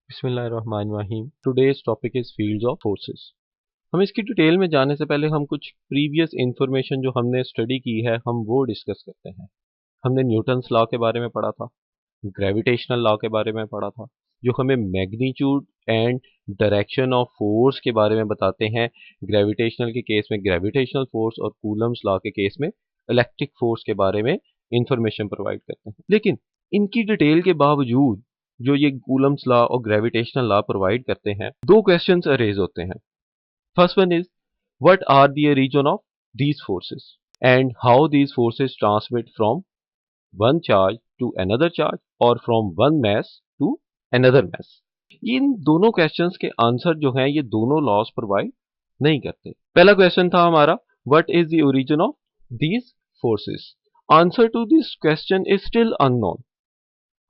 बिस्मिल्लाहिर्रहमानिर्रहीम। Today's topic is fields of forces. हम इसकी डिटेल में जाने से पहले हम कुछ प्रीवियस इंफॉर्मेशन जो हमने स्टडी की है हम वो डिस्कस करते हैं। हमने न्यूटन्स लॉ के बारे में पढ़ा था, ग्रेविटेशनल लॉ के बारे में पढ़ा था, जो हमें magnitude and direction of force के बारे में बताते हैं। ग्रेविटेशनल के केस में ग्रेविटेशनल फोर्स और कूलम्स लॉ के केस में इलेक्ट्रिक फोर्स के बारे में इंफॉर्मेशन प्रोवाइड करते हैं। लेकिन इनकी डिटेल के बावजूद जो ये कूलम्स लॉ और ग्रेविटेशनल लॉ प्रोवाइड करते हैं, दो क्वेश्चंस अरेज होते हैं। First one is what are the origin of these forces and how these forces transmit from one charge to another charge और from one mass to another mass. इन दोनों questions के answer जो हैं ये दोनों लॉज प्रोवाइड नहीं करते। पहला क्वेश्चन था हमारा what is the origin of these forces. Answer to this question is still unknown.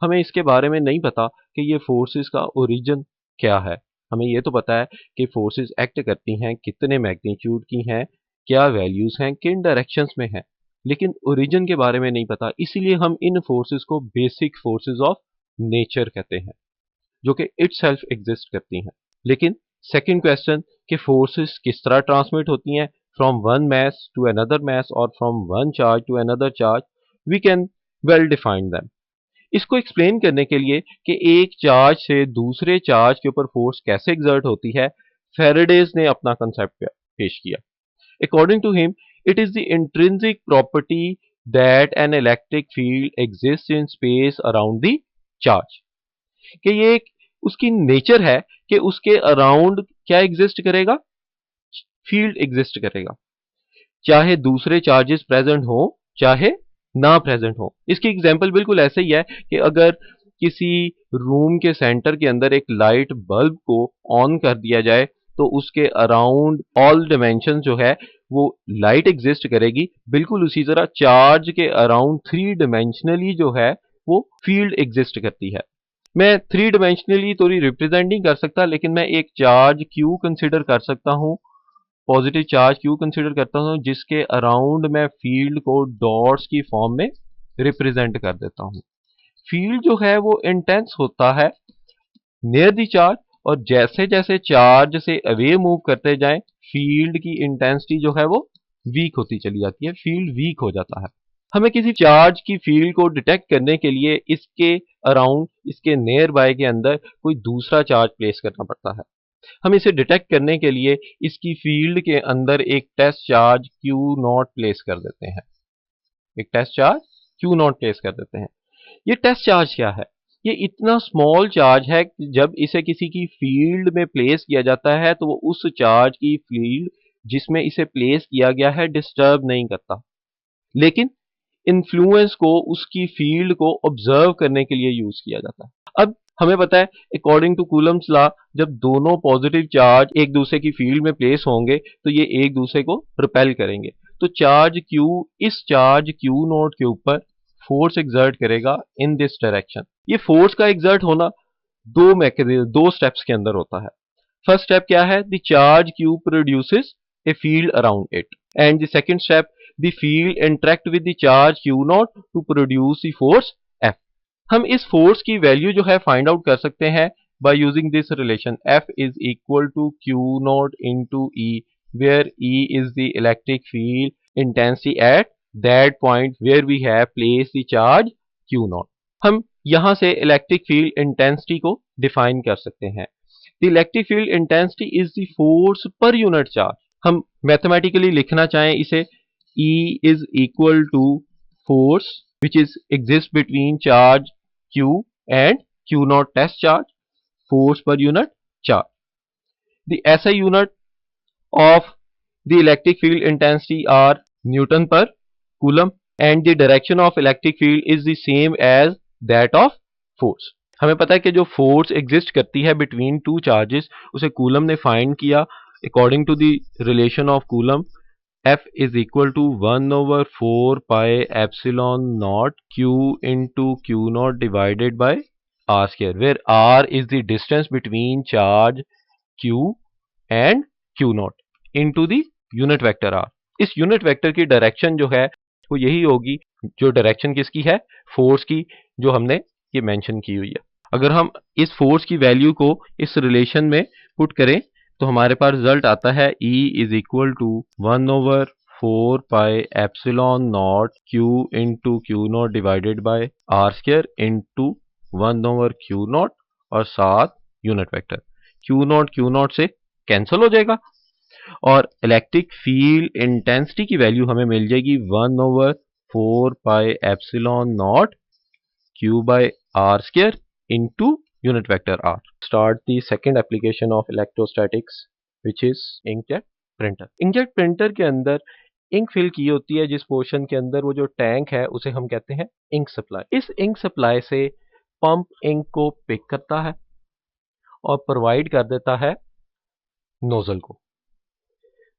हमें इसके बारे में नहीं पता कि ये फोर्सेस का ओरिजिन क्या है। हमें ये तो पता है कि फोर्सेस एक्ट करती हैं, कितने मैग्नीट्यूड की हैं, क्या वैल्यूज हैं, किन डायरेक्शंस में हैं, लेकिन ओरिजिन के बारे में नहीं पता। इसीलिए हम इन फोर्सेस को बेसिक फोर्सेस ऑफ नेचर कहते हैं, जो कि इटसेल्फ एग्जिस्ट करती हैं। लेकिन सेकंड क्वेश्चन कि फोर्सेस किस तरह ट्रांसमिट होती हैं from one mass to another mass और from one charge to another charge, we can well define them. इसको एक्सप्लेन करने के लिए कि एक चार्ज से दूसरे चार्ज के ऊपर फोर्स कैसे एग्जर्ट होती है, फेराडेज ने अपना कंसेप्ट पेश किया। According to him, it is the intrinsic property that an electric field exist in space around the charge. कि ये एक उसकी नेचर है कि उसके अराउंड क्या एग्जिस्ट करेगा, फील्ड एग्जिस्ट करेगा, चाहे दूसरे चार्जेस प्रेजेंट हो चाहे ना प्रेजेंट हो। इसकी एग्जांपल बिल्कुल ऐसे ही है कि अगर किसी रूम के सेंटर के अंदर एक लाइट बल्ब को ऑन कर दिया जाए तो उसके अराउंड ऑल डिमेंशन जो है वो लाइट एग्जिस्ट करेगी। बिल्कुल उसी तरह चार्ज के अराउंड थ्री डिमेंशनली जो है वो फील्ड एग्जिस्ट करती है। मैं थ्री डिमेंशनली तो रिप्रेजेंट नहीं कर सकता, लेकिन मैं एक चार्ज क्यू कंसिडर कर सकता हूँ, पॉजिटिव चार्ज क्यू कंसिडर करता हूं, जिसके अराउंड मैं फील्ड को डॉट्स की फॉर्म में रिप्रेजेंट कर देता हूं। फील्ड जो है वो इंटेंस होता है नियर द चार्ज, और जैसे जैसे चार्ज से अवे मूव करते जाएं फील्ड की इंटेंसिटी जो है वो वीक होती चली जाती है, फील्ड वीक हो जाता है। हमें किसी चार्ज की फील्ड को डिटेक्ट करने के लिए इसके अराउंड, इसके नियर बाय के अंदर कोई दूसरा चार्ज प्लेस करना पड़ता है। हम इसे डिटेक्ट करने के लिए इसकी फील्ड के अंदर एक test charge Q naught place कर देते हैं। एक test charge Q naught place कर देते हैं। ये टेस्ट चार्ज क्या है? ये इतना स्मॉल चार्ज है कि जब इसे किसी की फील्ड में प्लेस किया जाता है तो वो उस चार्ज की फील्ड जिसमें इसे प्लेस किया गया है डिस्टर्ब नहीं करता, लेकिन इन्फ्लुएंस को, उसकी फील्ड को ऑब्जर्व करने के लिए यूज किया जाता है। अब हमें पता है अकॉर्डिंग टू कूलम्स लॉ, जब दोनों पॉजिटिव चार्ज एक दूसरे की फील्ड में प्लेस होंगे तो ये एक दूसरे को रिपेल करेंगे। तो चार्ज Q इस चार्ज Q नॉट के ऊपर फोर्स एग्जर्ट करेगा इन दिस डायरेक्शन। ये फोर्स का एग्जर्ट होना दो स्टेप्स के अंदर होता है। फर्स्ट स्टेप क्या है? The charge Q produces a field around it, and the second step the field interact with the charge Q naught to produce the force F। हम इस फोर्स की वैल्यू जो है फाइंड आउट कर सकते हैं by using this relation F is equal to Q naught into E, where E is the electric field intensity at that point where we have placed the charge Q naught। हम यहां से electric field intensity को define कर सकते हैं। The electric field intensity is the force per unit charge। हम mathematically लिखना चाहें इसे, E is equal to force which is exists between charge Q and Q naught test charge, force per unit charge। The SI unit of the electric field intensity are Newton per Coulomb, and the direction of electric field is the same as that of force। हमें पता है कि जो force exist करती है between two charges उसे Coulomb ने find किया according to the relation of Coulomb. F is equal to 1 over 4 pi epsilon naught Q into Q naught divided by R square, where R is the distance between charge Q and Q naught into the unit vector R। इस unit vector की direction जो है वो यही होगी जो direction किसकी है, फोर्स की, जो हमने ये मेंशन की हुई है। अगर हम इस फोर्स की वैल्यू को इस रिलेशन में पुट करें तो हमारे पास रिजल्ट आता है E is equal to 1/4 pi epsilon naught Q into Q naught divided by R square into 1/Q naught और साथ यूनिट वेक्टर क्यू नॉट से कैंसिल हो जाएगा और इलेक्ट्रिक फील्ड इंटेंसिटी की वैल्यू हमें मिल जाएगी 1/4 pi epsilon naught Q by R square into unit vector R. Start the second application of electrostatics which is inkjet printer. Inkjet printer के अंदर इंक फिल की होती है जिस पोर्शन के अंदर वो जो टैंक है उसे हम कहते हैं इंक सप्लाई। इस इंक सप्लाई से पंप इंक को पिक करता है और प्रोवाइड कर देता है नोजल को।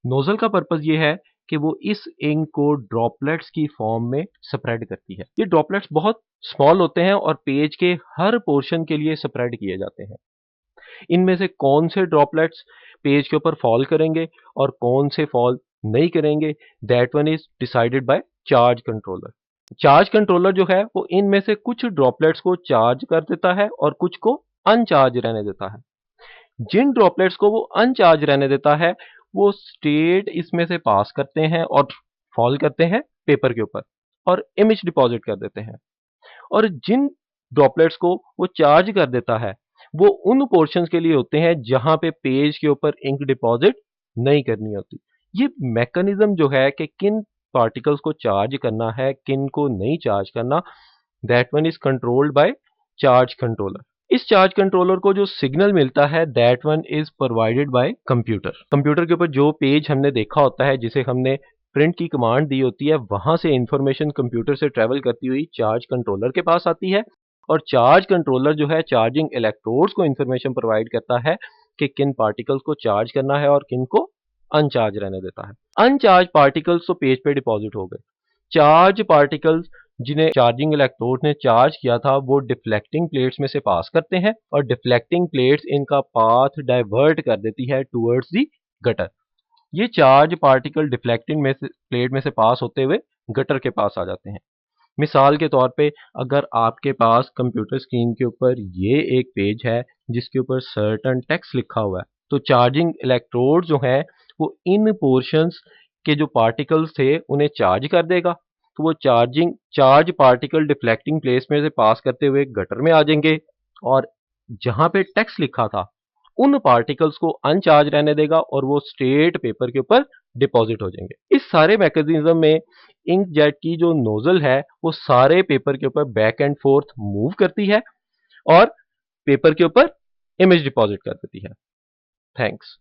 नोजल का पर्पस ये है कि वो इस इंक को ड्रॉपलेट्स की फॉर्म में स्प्रेड करती है। ये ड्रॉपलेट्स बहुत स्मॉल होते हैं और पेज के हर पोर्शन के लिए स्प्रेड किए जाते हैं। इनमें से कौन से ड्रॉपलेट्स पेज के ऊपर फॉल करेंगे और कौन से फॉल नहीं करेंगे, that one is decided by charge controller. Charge controller जो है वो इनमें से कुछ ड्रॉपलेट्स को चार्ज कर देता है और कुछ को अनचार्ज रहने देता है। जिन ड्रॉपलेट्स को वो अनचार्ज रहने देता है वो स्टेट इसमें से पास करते हैं और फॉल करते हैं पेपर के ऊपर और इमेज डिपॉजिट कर देते हैं। और जिन ड्रॉपलेट्स को वो चार्ज कर देता है वो उन पोर्शंस के लिए होते हैं जहां पे पेज के ऊपर इंक डिपॉजिट नहीं करनी होती। ये मैकेनिज्म जो है कि किन पार्टिकल्स को चार्ज करना है किन को नहीं चार्ज करना, that one is controlled by charge controller. इस चार्ज कंट्रोलर को जो सिग्नल मिलता है that one is provided by computer. Computer के ऊपर जो पेज हमने देखा होता है जिसे हमने प्रिंट की कमांड दी होती है वहां से इंफॉर्मेशन कंप्यूटर से ट्रेवल करती हुई चार्ज कंट्रोलर के पास आती है और चार्ज कंट्रोलर जो है चार्जिंग इलेक्ट्रोड्स को इंफॉर्मेशन प्रोवाइड करता है कि किन पार्टिकल्स को चार्ज करना है और किन को अनचार्ज रहने देता है। अनचार्ज पार्टिकल्स तो पेज पे डिपॉजिट हो गए। चार्ज पार्टिकल्स जिन्हें चार्जिंग इलेक्ट्रोड ने चार्ज किया था वो डिफ्लेक्टिंग प्लेट्स में से पास करते हैं और डिफ्लेक्टिंग प्लेट्स इनका पाथ डाइवर्ट कर देती है टुवर्ड्स दी गटर। ये चार्ज पार्टिकल डिफ्लेक्टिंग में से प्लेट में से पास होते हुए गटर के पास आ जाते हैं। मिसाल के तौर पे अगर आपके पास कंप्यूटर स्क्रीन के ऊपर ये एक पेज है जिसके ऊपर सर्टेन टेक्स्ट लिखा हुआ है तो चार्जिंग इलेक्ट्रोड जो है वो इन पोर्शंस के जो पार्टिकल्स थे उन्हें चार्ज कर देगा तो वो चार्ज पार्टिकल डिफ्लेक्टिंग प्लेस में से पास करते हुए गटर में आ जाएंगे और जहां पे टेक्स्ट लिखा था उन पार्टिकल्स को अनचार्ज रहने देगा और वो स्ट्रेट पेपर के ऊपर डिपॉजिट हो जाएंगे। इस सारे मैकेनिज्म में इंक जेट की जो नोजल है वो सारे पेपर के ऊपर बैक एंड फोर्थ मूव करती है और पेपर के ऊपर इमेज डिपॉजिट कर देती है। थैंक्स।